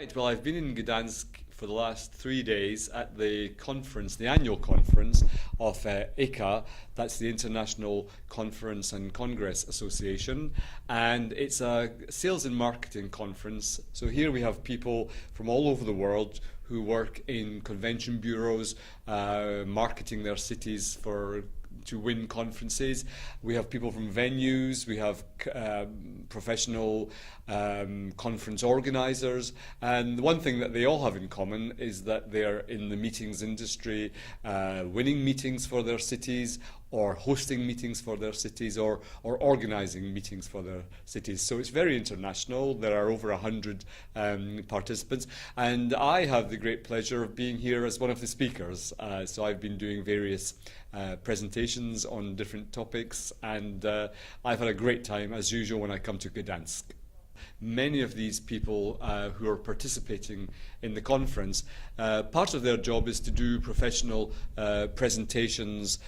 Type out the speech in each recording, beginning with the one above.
Right, well, I've been in Gdansk for the last 3 days at the conference, the annual conference of ICCA, that's the International Conference and Congress Association, and it's a sales and marketing conference. So here we have people from all over the world who work in convention bureaus, marketing their cities to win conferences. We have people from venues, we have professional conference organisers, and the one thing that they all have in common is that they're in the meetings industry, winning meetings for their cities, or hosting meetings for their cities, or organising meetings for their cities. So it's very international. There are over 100 participants, and I have the great pleasure of being here as one of the speakers. So I've been doing various presentations on different topics, and I've had a great time, as usual, when I come to Gdansk. Many of these people who are participating in the conference, part of their job is to do professional presentations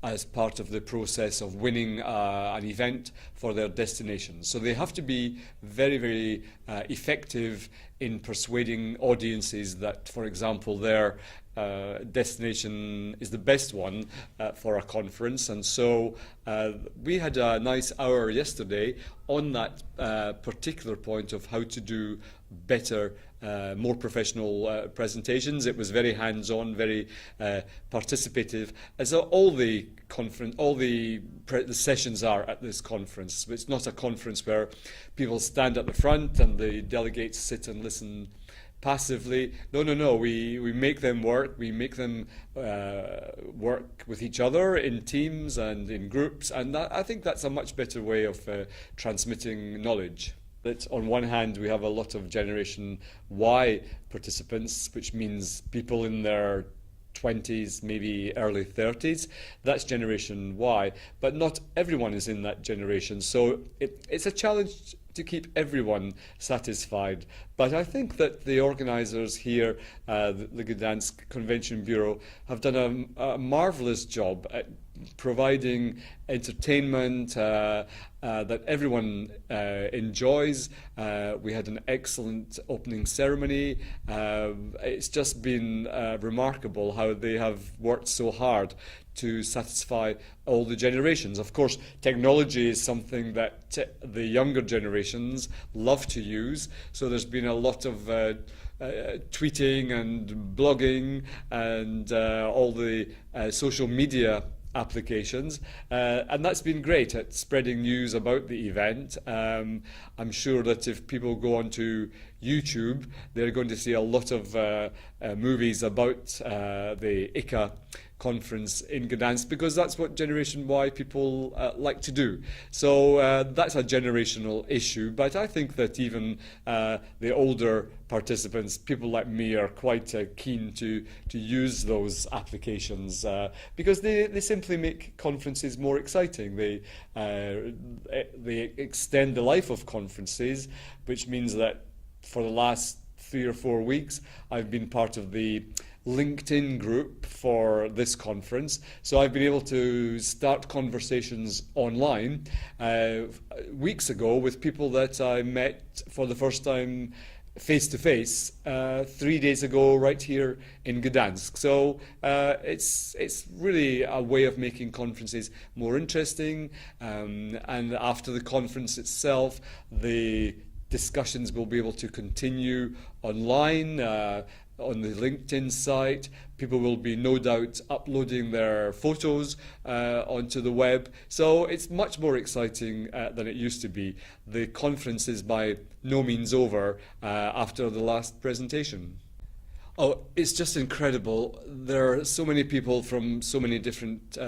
as part of the process of winning an event for their destination. So they have to be very, very effective in persuading audiences that, for example, their destination is the best one for a conference. And so we had a nice hour yesterday on that particular point of how to do better, more professional presentations. It was very hands-on, very participative, as all the sessions are at this conference. It's not a conference where people stand at the front and the delegates sit and listen passively. No. We make them work. We make them work with each other in teams and in groups, and I think that's a much better way of transmitting knowledge. That on one hand we have a lot of Generation Y participants, which means people in their 20s, maybe early 30s. That's Generation Y, but not everyone is in that generation. So it's a challenge to keep everyone satisfied. But I think that the organisers here, the Gdansk Convention Bureau, have done a marvellous job at providing entertainment that everyone enjoys. We had an excellent opening ceremony. It's just been remarkable how they have worked so hard to satisfy all the generations. Of course, technology is something that the younger generations love to use, so there's been a lot of tweeting and blogging and all the social media applications, and that's been great at spreading news about the event. I'm sure that if people go onto YouTube, they're going to see a lot of movies about the ICCA conference in Gdansk, because that's what Generation Y people like to do. So that's a generational issue, but I think that even the older participants, people like me, are quite keen to use those applications because they simply make conferences more exciting. They extend the life of conferences, which means that for the last 3 or 4 weeks I've been part of the LinkedIn group for this conference, so I've been able to start conversations online weeks ago with people that I met for the first time face to face 3 days ago right here in Gdansk. So it's really a way of making conferences more interesting, and after the conference itself, the discussions will be able to continue online on the LinkedIn site. People will be no doubt uploading their photos onto the web. So it's much more exciting than it used to be. The conference is by no means over after the last presentation. Oh, it's just incredible. There are so many people from so many different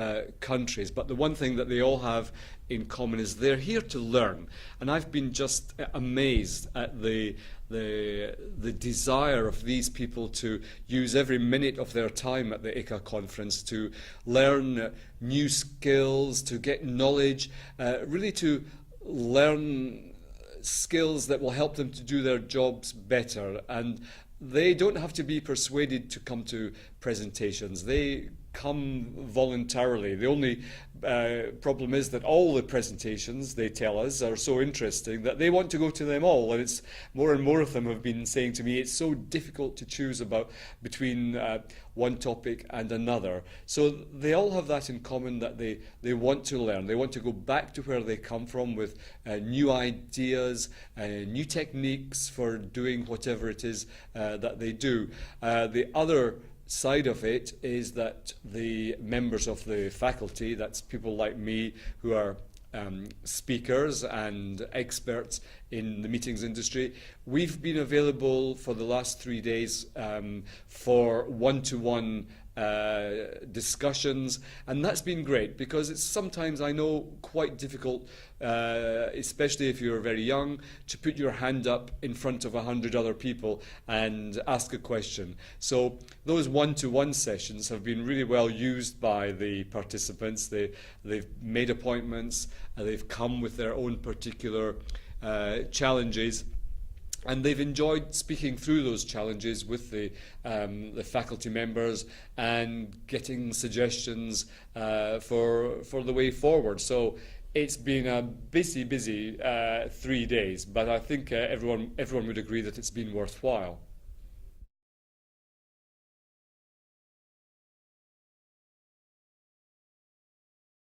countries, but the one thing that they all have in common is they're here to learn. And I've been just amazed at the desire of these people to use every minute of their time at the ICCA conference to learn new skills, to get knowledge, really to learn skills that will help them to do their jobs better. And they don't have to be persuaded to come to presentations. They come voluntarily. The only problem is that all the presentations, they tell us, are so interesting that they want to go to them all, and it's more and more of them have been saying to me it's so difficult to choose between one topic and another. So they all have that in common, that they want to learn. They want to go back to where they come from with new ideas, new techniques for doing whatever it is that they do. The other side of it is that the members of the faculty, that's people like me who are speakers and experts in the meetings industry, we've been available for the last 3 days for one-to-one discussions, and that's been great, because it's sometimes, I know, quite difficult, especially if you're very young, to put your hand up in front of 100 other people and ask a question. So those one-to-one sessions have been really well used by the participants. They've made appointments, they've come with their own particular challenges, and they've enjoyed speaking through those challenges with the faculty members and getting suggestions for the way forward. So it's been a busy 3 days, but I think everyone would agree that it's been worthwhile.